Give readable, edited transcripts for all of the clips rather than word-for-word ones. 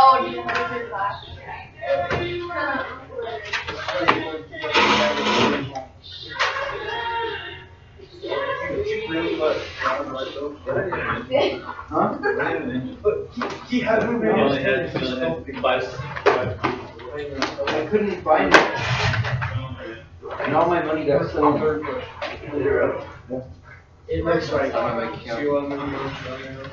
Oh, did you have your class? Did you really let John write those? Huh? He had He only had 5. I couldn't find it. And all my money got stolen. It looks like my account.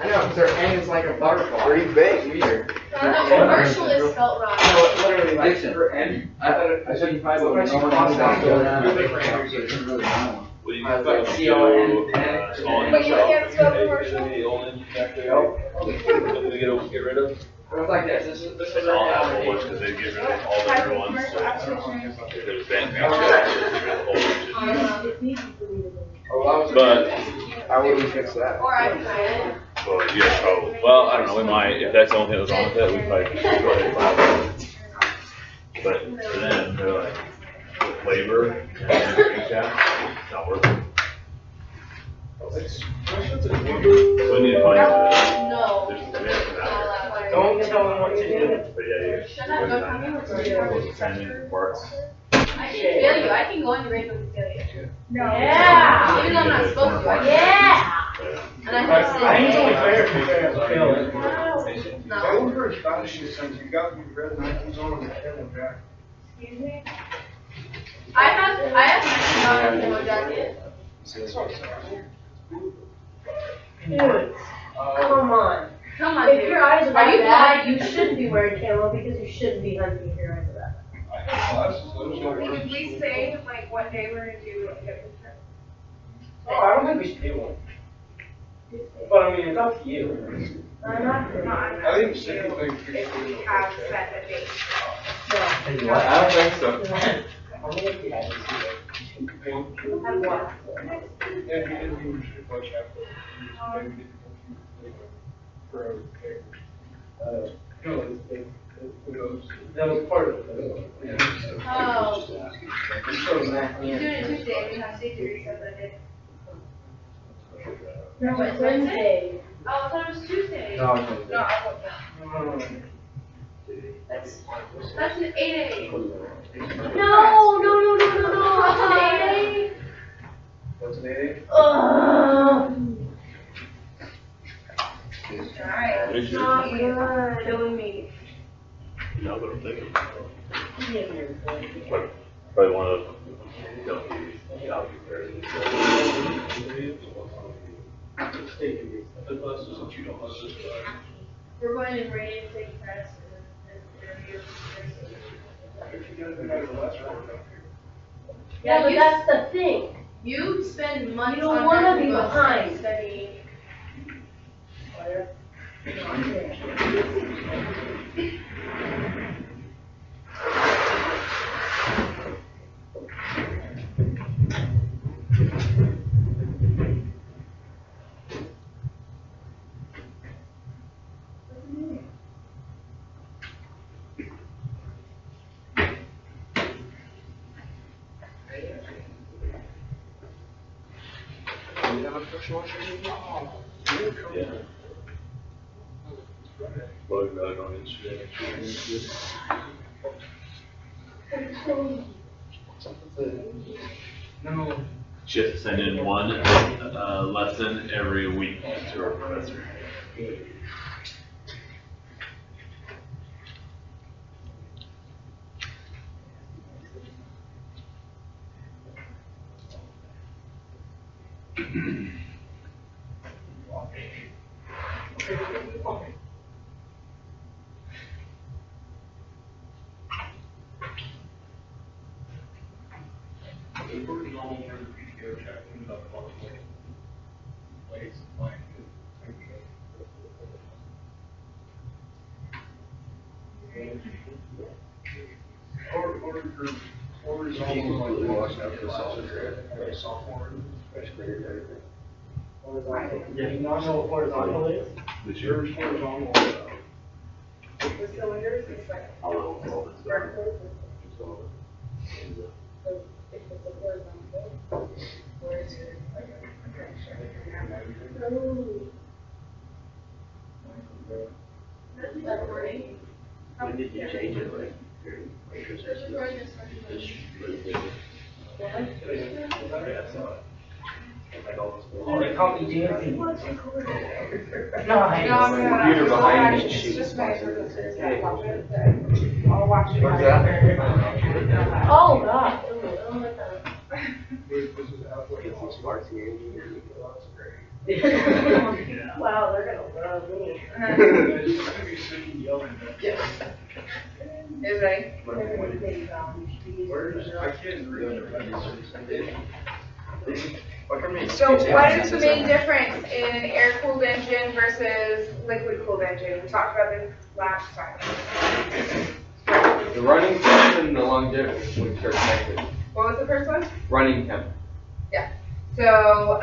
I know, sir, and it's like a butterfly. Pretty big. Weird. Commercial is spelled wrong. No, literally like Dixon. for N. I couldn't find what my money got stolen out of my bank account, so I couldn't really find one. What do you I was think? like, C-O-N-N. But you can't spell commercial? The old one back there. Something to get rid of? It was like this is It's all Apple ones because they get rid of all the other ones. If there's bank transfers, they get rid of the whole bunch. But, How would we fix that? Or I can find it. well, yeah, probably. Well, I don't know, we might, if that's the only thing that was wrong with it, we probably go ahead and file it. But for them, they're like, with labor and it's not worth it. We need to find it. No. There's some demand for that. Don't tell them what to do. But yeah, Shut up, don't tell me what to do. Sending parts. I can feel you. I can go into radio and feel you. No. Yeah. Even though I'm not supposed to. Yeah. And I have to I think it's only sit. fair if you feel it. No. I wonder if astonishing since you got me red Nikes on and a jacket. Excuse me? I have a camo jacket. Dude, come on. Come on, If dude. your eyes are Are you that bad, blind? you shouldn't be wearing camo because you shouldn't be hunting if your eyes are that bad. I have glasses, those don't Can work. you please say like what day we're gonna do it? Oh, I don't think we should do one. But I mean, it's up to you. I'm not doing Not it. I think Cindy thinks we if should we do have it. set a date. No. I don't think so. Have what? Yeah, we did, we should watch out. Maybe for a no, that was part of it. Oh. It's sort of that. You're doing it Tuesday. We have safety reset that day. No, it's Wednesday. Oh, I thought it was Tuesday. No, No, I won't. That's an 8 a.m. No. That's an 8 a.m. What's an 8? Alright. Make sure. Not good. Killing me. No, but I'm thinking. Probably one of We're going to rain and take tests and interview. Yeah, but that's the thing. You spend money You don't on wanna everything be else behind. studying. Yeah. Well, we got it on Instagram. No. She has to send in one lesson every week to her professor. Or is almost like lost after sophomore, first grade, everything. Yeah, you not know what horizontal is? This year. Yours horizontal. The cylinders is like. I'll roll this down. So if it's a horizontal, where is your, like, That's recording. did you change it, like, They call me Jancy. No, Computer behind me. It's just my producer's that watch it, that I'll watch it. What's that? Oh, God. Oh, my God. Wow, they're gonna love me. Is they? My kids So what is the main difference in an air-cooled engine versus liquid-cooled engine? We talked about this last time. The running temp and the longevity, which are connected. What was the first one? Running temp. So,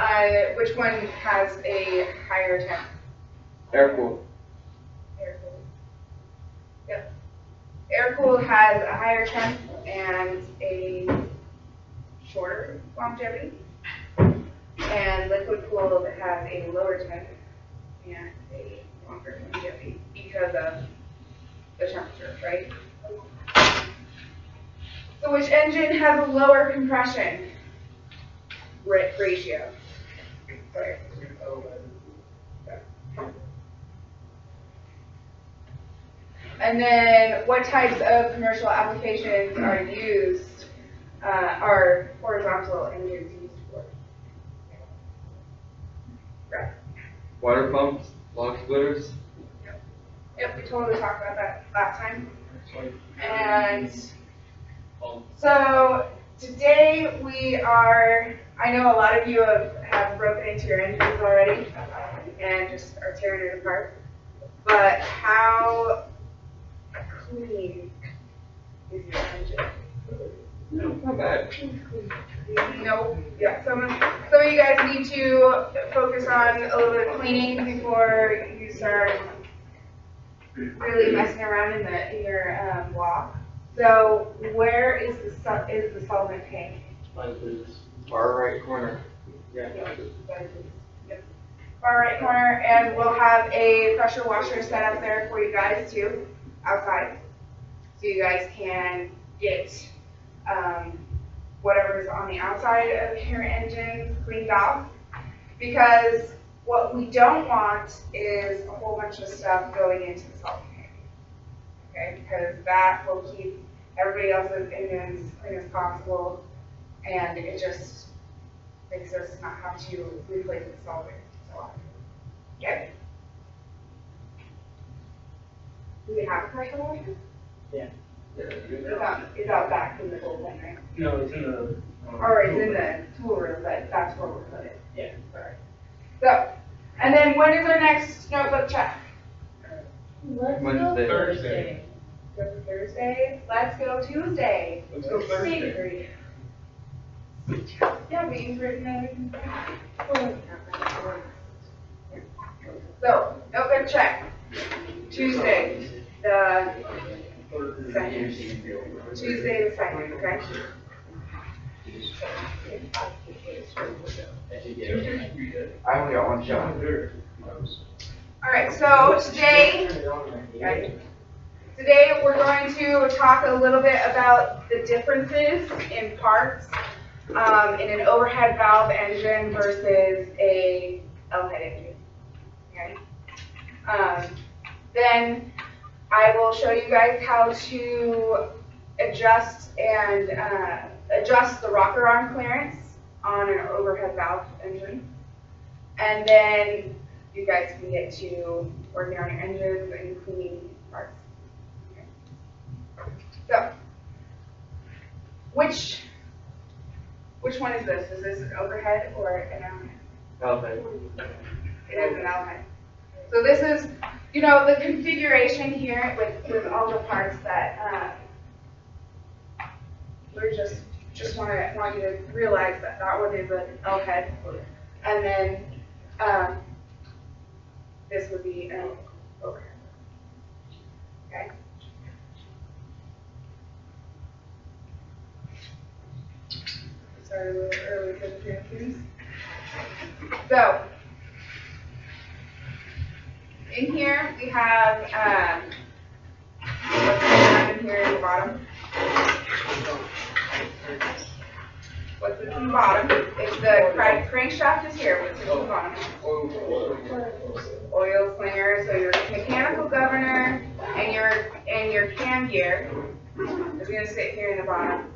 which one has a higher temp? Air cool. Air-cooled. Yep. Air-cooled has a higher temp and a shorter longevity. And liquid-cooled has a lower temp and a longer longevity because of the temperature, right? So which engine has a lower compression ratio? Sorry. And then what types of commercial applications are used, are horizontal engines used for? Right. Water pumps, log splitters. Yep, we totally talked about that last time. And so today we are, I know a lot of you have broken into your engines already and just are tearing it apart. But how clean is your engine? Not bad. No, yeah, some of you guys need to focus on a little bit of cleaning before you start really messing around in your walk. So where is the solvent tank? Far right corner. Yep. Far right corner, and we'll have a pressure washer set up there for you guys too, outside. So you guys can get whatever's on the outside of your engine cleaned off. Because what we don't want is a whole bunch of stuff going into the solvent tank. Okay, because that will keep everybody else's engines as clean as possible, and it just makes us not have to replace the solvent so often. Okay? Do we have a pressure washer? Yeah. It's out back in the whole thing, right? No, it's in the. Or it's in the tool room, but that's where we'll put it. Yeah. Sorry. So, and then when is our next notebook check? Let's go Wednesday. Thursday. Go Thursday? Let's go Tuesday. Let's go Thursday. Agree. Yeah, meeting's written in. So, notebook check. Tuesday, the second. Tuesday the second, okay? I only got one shot. Alright, so today we're going to talk a little bit about the differences in parts in an overhead valve engine versus a L-head engine. Okay? Then I will show you guys how to adjust the rocker arm clearance on an overhead valve engine. And then you guys can get to working on your engines and cleaning parts. Okay. So, which one is this? Is this an overhead or an L-head? It is an L-head. So this is, the configuration here with all the parts that we're just want you to realize that that one is an L-head, and then this would be an overhead. Okay. Sorry, a little early for the transfers. So, in here we have, let's here in the bottom? What's in the bottom? If the crankshaft is here, what's in the bottom? Oil slinger, so your mechanical governor and your cam gear is gonna sit here in the bottom.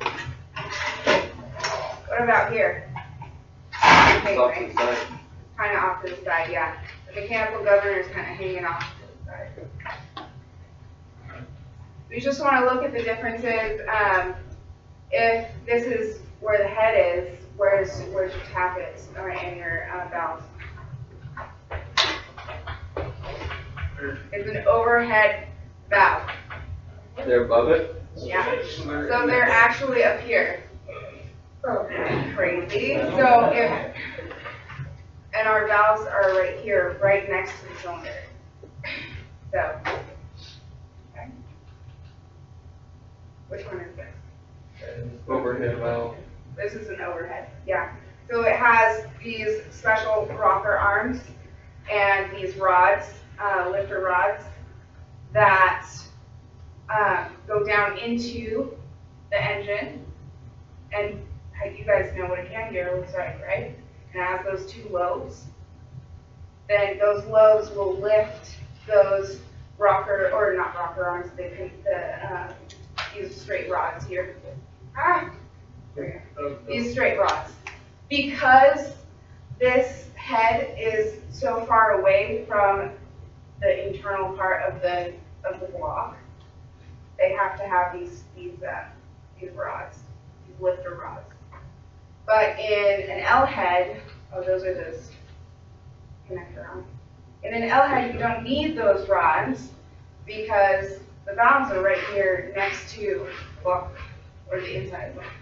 What about here? Okay, Off to right? the side. Kinda off to the side, yeah. The mechanical governor is kinda hanging off to the side. We just wanna look at the differences. If this is where the head is, where's your tappets or and your valves? It's an overhead valve. They're above it? Yeah. So they're actually up here. Crazy. So and our valves are right here, right next to the cylinder. So, okay. Which one is this? Overhead valve. This is an overhead, yeah. So it has these special rocker arms and these rods, lifter rods, that go down into the engine. And you guys know what a cam gear looks like, right? And it has those two lobes. Then those lobes will lift those rocker, or not rocker arms, these straight rods here. There we go. These straight rods. Because this head is so far away from the internal part of the block, they have to have these rods, these lifter rods. But in an L head, those are those connector arms. In an L head, you don't need those rods because the valves are right here next to the block, or the inside of the block.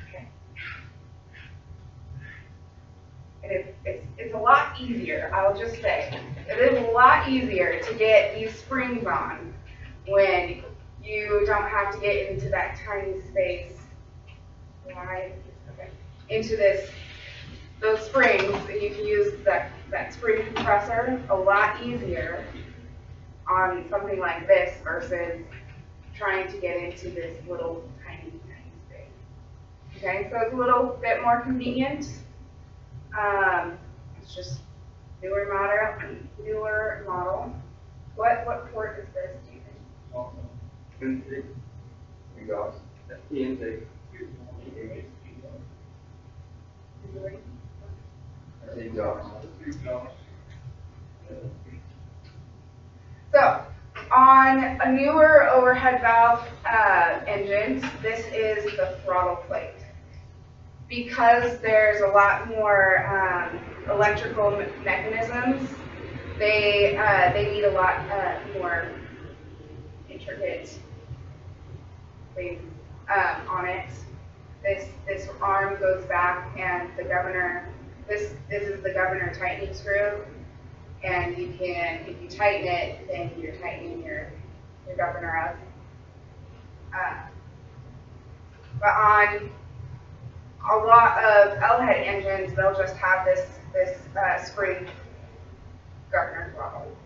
Okay. And it's a lot easier, I'll just say. It is a lot easier to get these springs on when you don't have to get into that tiny space. Right? Okay. Into those springs, and you can use that spring compressor a lot easier on something like this versus trying to get into this little tiny space. Okay, so it's a little bit more convenient. It's just newer model. What port is this, do you think? Intake. Exhaust. That's the intake. That's the exhaust. So, on a newer overhead valve engines, this is the throttle plate. Because there's a lot more electrical mechanisms, they need a lot more intricate things on it. This arm goes back, and the governor. This is the governor tightening screw, and you can, if you tighten it, then you're tightening your governor up. But on a lot of L-head engines, they'll just have this spring governor throttle.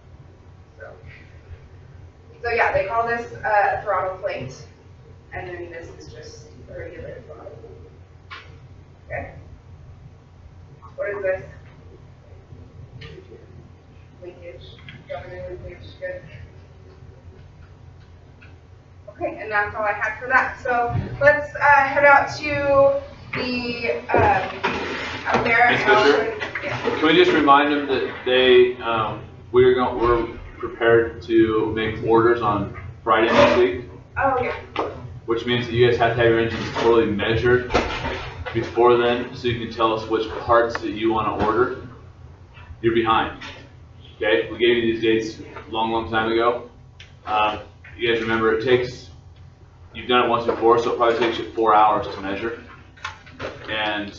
So yeah, they call this a throttle plate, and then this is just a regular throttle. Okay. What is this? Linkage, governor linkage, good. Okay, and that's all I had for that. So let's head out to the out there. Ms. And I'll Fisher? show you- yeah. Can we just remind them that we're prepared to make orders on Friday next week, Oh yeah. which means that you guys have to have your engines totally measured before then, so you can tell us which parts that you want to order. You're behind. Okay, we gave you these dates a long time ago. You guys remember you've done it once before, so it probably takes you 4 hours to measure and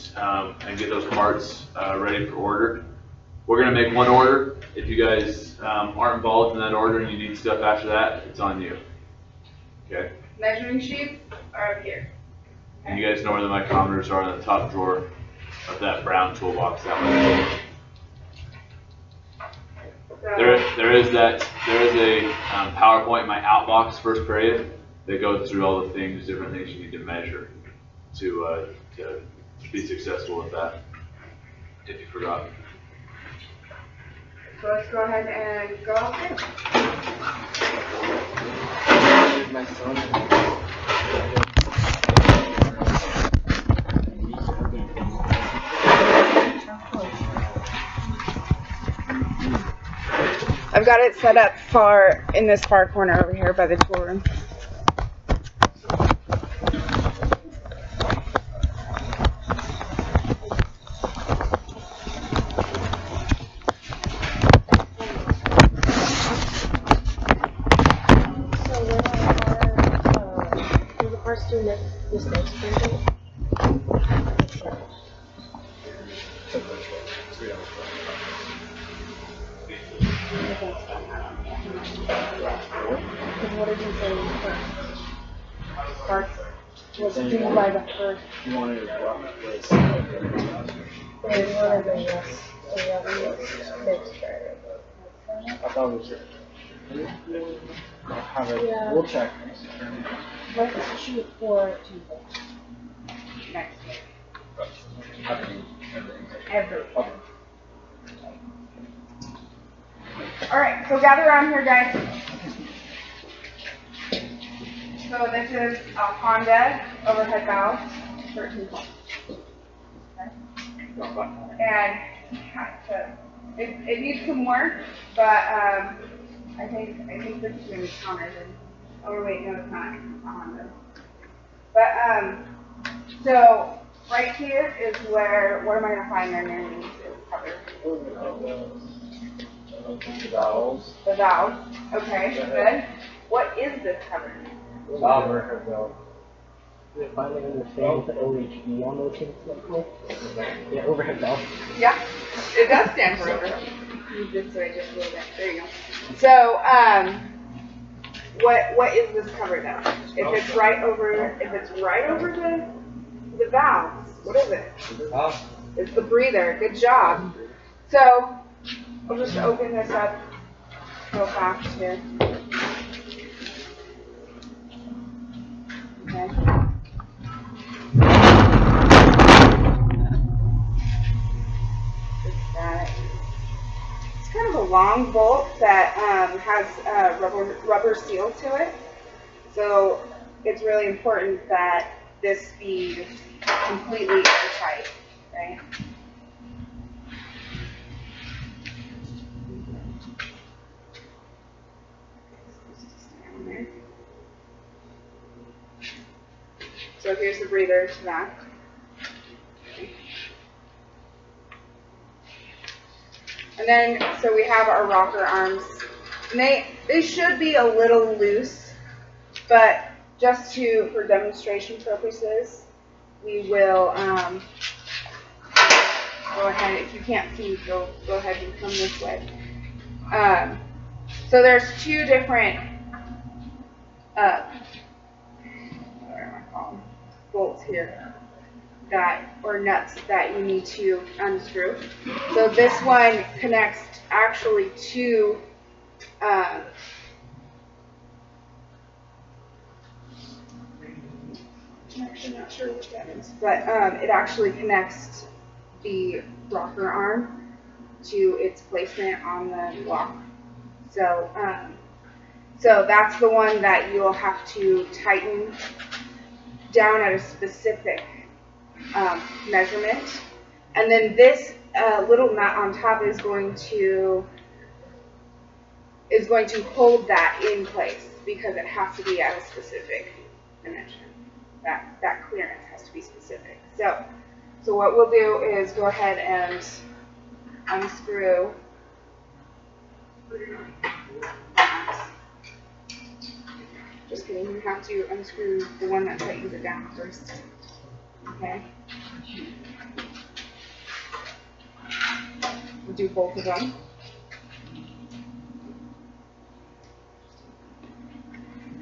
get those parts ready for order. We're gonna make one order. If you guys aren't involved in that order and you need stuff after that, it's on you. Okay? Measuring sheets are up here. And you guys know where the micrometers are in the top drawer of that brown toolbox that way. So, There is a PowerPoint in my outbox first period that goes through all the things, different things you need to measure to be successful with that, if you forgot. So let's go ahead and go out there. My son. I've got it set up far in this far corner over here by the tool room. The parts do this next Thursday. What did you say? Parts was due by the first. You wanted to go out with And one of them was, the other was next Friday. I thought it was. I'll have it. Yeah. We'll check. Let's shoot for Tuesday. Next week. Everything. Okay. All right, so gather around here, guys. So this is a Honda overhead valve, 13 volts. And it needs some work, but I think this is going to be counted. Oh wait, no, it's not. It's a Honda. But so right here is where am I going to find their names? It's covered. The valves. The valve. Okay, good. What is this covered? Overhead valve. They finally understand what the OHV on those things look like. Yeah, overhead valve. Yeah, it does stand for overhead. You did say just a little bit. There you go. So, what is this covered of? If it's right over the valves, what is it? It's the breather. Good job. So, we'll just open this up real fast here. Okay. It's kind of a long bolt that has a rubber seal to it. So it's really important that this be completely airtight, right? So here's the breather to that. And then, so we have our rocker arms. And they should be a little loose, but just for demonstration purposes, we will go ahead, if you can't see, go ahead and come this way. So there's two different, bolts here or nuts that you need to unscrew. So this one connects actually to I'm actually not sure what that is, but it actually connects the rocker arm to its placement on the block. So so that's the one that you'll have to tighten down at a specific measurement, and then this little nut on top is going to hold that in place because it has to be at a specific dimension. That clearance has to be specific. So what we'll do is go ahead and unscrew that. Just kidding, you have to unscrew the one that tightens it down first. Okay? We'll do both of them.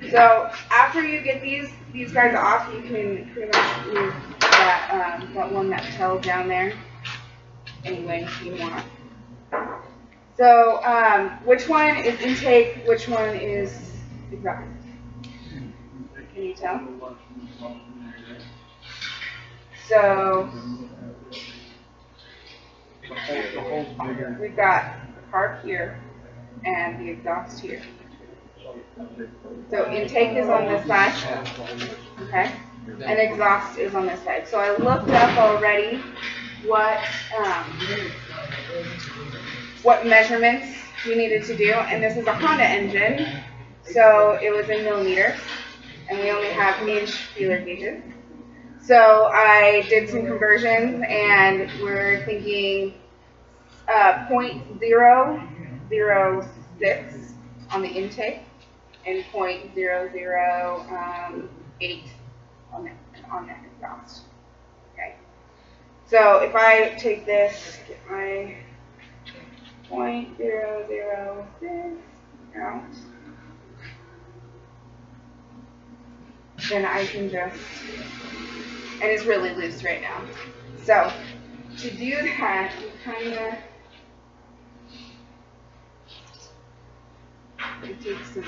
So after you get these guys off, you can pretty much use that one that held down there any way you want. So which one is intake? Which one is exhaust? Can you tell? So we've got the carb here and the exhaust here. So intake is on this side, okay, and exhaust is on this side. So I looked up already what measurements we needed to do, and this is a Honda engine, so it was in millimeters, and we only have inch feeler gauges. So I did some conversions, and we're thinking 0.006 on the intake and 0.008 on the exhaust. Okay. So if I take this, get my 0.006 out, then I can just, and it's really loose right now. So to do that, you kind of, it takes some,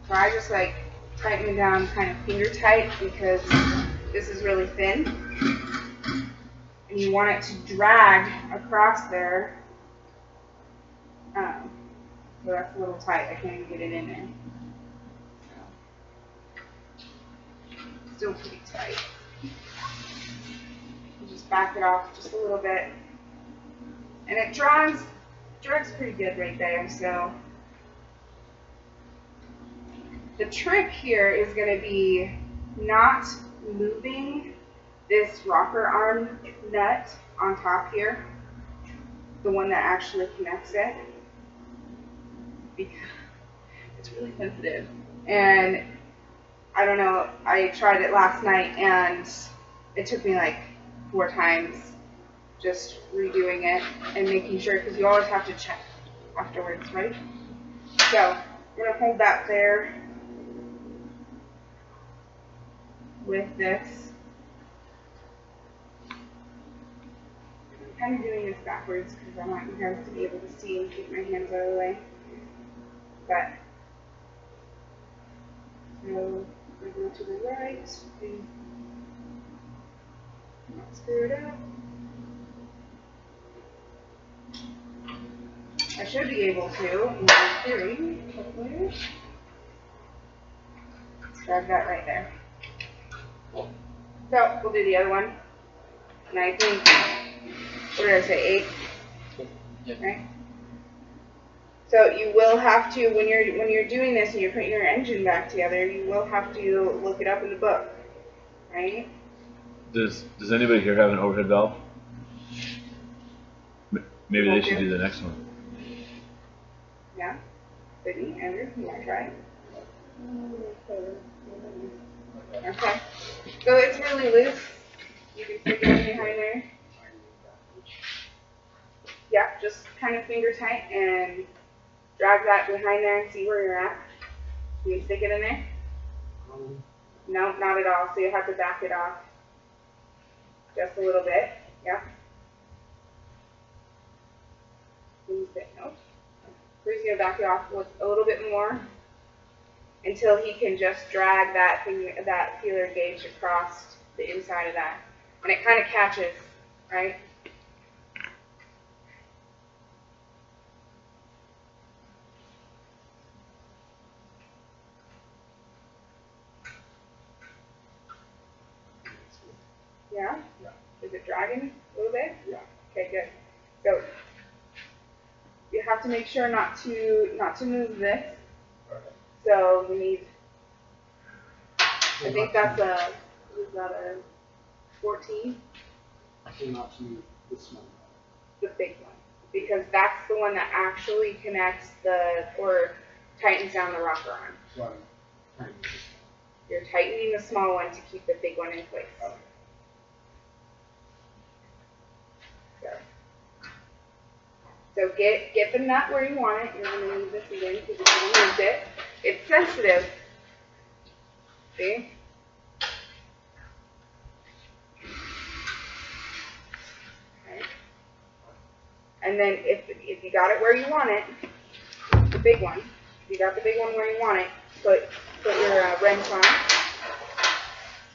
so I just like tighten it down kind of finger tight because this is really thin. And you want it to drag across there. So that's a little tight. I can't even get it in there. So, still pretty tight. You just back it off just a little bit. And it drags pretty good right there. So the trick here is going to be not moving this rocker arm nut on top here, the one that actually connects it, because it's really sensitive. And I don't know, I tried it last night and it took me like 4 times just redoing it and making sure, because you always have to check afterwards, right? So we're going to hold that there with this. I'm kind of doing this backwards because I want you guys to be able to see and keep my hands out of the way. But, so we go to the right, and not screw it up. I should be able to, in theory, hopefully. Grab that right there. So, we'll do the other one. And I think, what did I say, 8? Yep. Right? So you will have to, when you're doing this and you're putting your engine back together, you will have to look it up in the book, right? Does anybody here have an overhead valve? Maybe they should do the next one. Yeah? Sydney, Andrew, you want to try it? Okay. So it's really loose. You can stick it in behind there. Yeah, just kind of finger tight and drag that behind there and see where you're at. Can you stick it in there? No, not at all. So you have to back it off just a little bit. Yeah. No. So he's gonna back it off with a little bit more until he can just drag that feeler gauge across the inside of that, and it kind of catches, right? Yeah? Is it dragging a little bit? Yeah. Okay, good. So you have to make sure not to move this. Okay. So we need, I think that's a 14, I cannot see this one. the big one, because that's the one that actually connects or tightens down the rocker arm. So I'm trying to You're tightening the small one to keep the big one in place. Okay. So get the nut where you want it. You're going to need this again because you moved it. It's sensitive. See? Okay. And then if you got it where you want it, the big one, if you got the big one where you want it, put your wrench on it,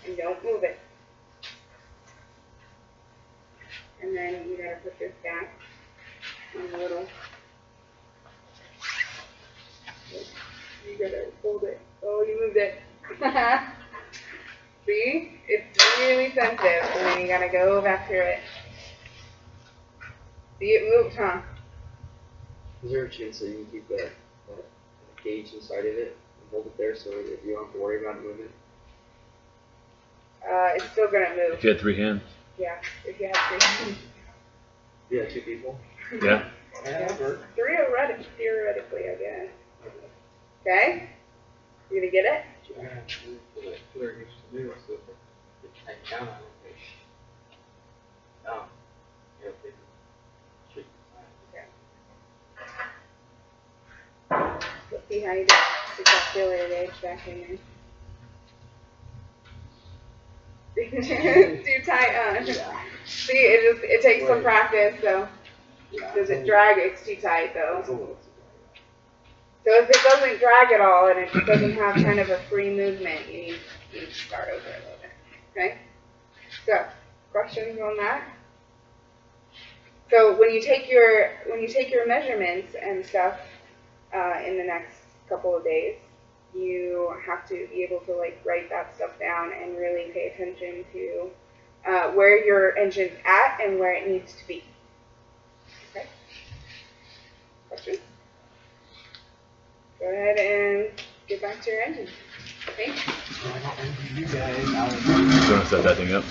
and don't move it. And then you gotta put this back on the little, you gotta hold it. Oh, you moved it. See? It's really sensitive, and then you gotta go back through it. See, it moved, huh? Is there a chance that you can keep that gauge inside of it and hold it there so that you don't have to worry about it moving? It's still gonna move. If you had 3 hands. Yeah, if you have 3. Yeah, 2 people. Yeah. Yeah. Theoretically, I guess. Okay? You gonna get it? Yeah, what I used to do, so I count on it. Oh. Yeah, they should. Let's see how you do. It's got filler today, back in there. Too tight, Yeah. See, it takes some practice, so. Yeah. Does it drag? It's too tight, though. It's a little too So if it doesn't drag at all and it doesn't have kind of a free movement, you need to start over a little bit. Okay? So, questions on that? So when you take your measurements and stuff in the next couple of days, you have to be able to like write that stuff down and really pay attention to where your engine's at and where it needs to be. Okay? Questions? Go ahead and get back to your engine. Okay? You guys, You want to set that thing up?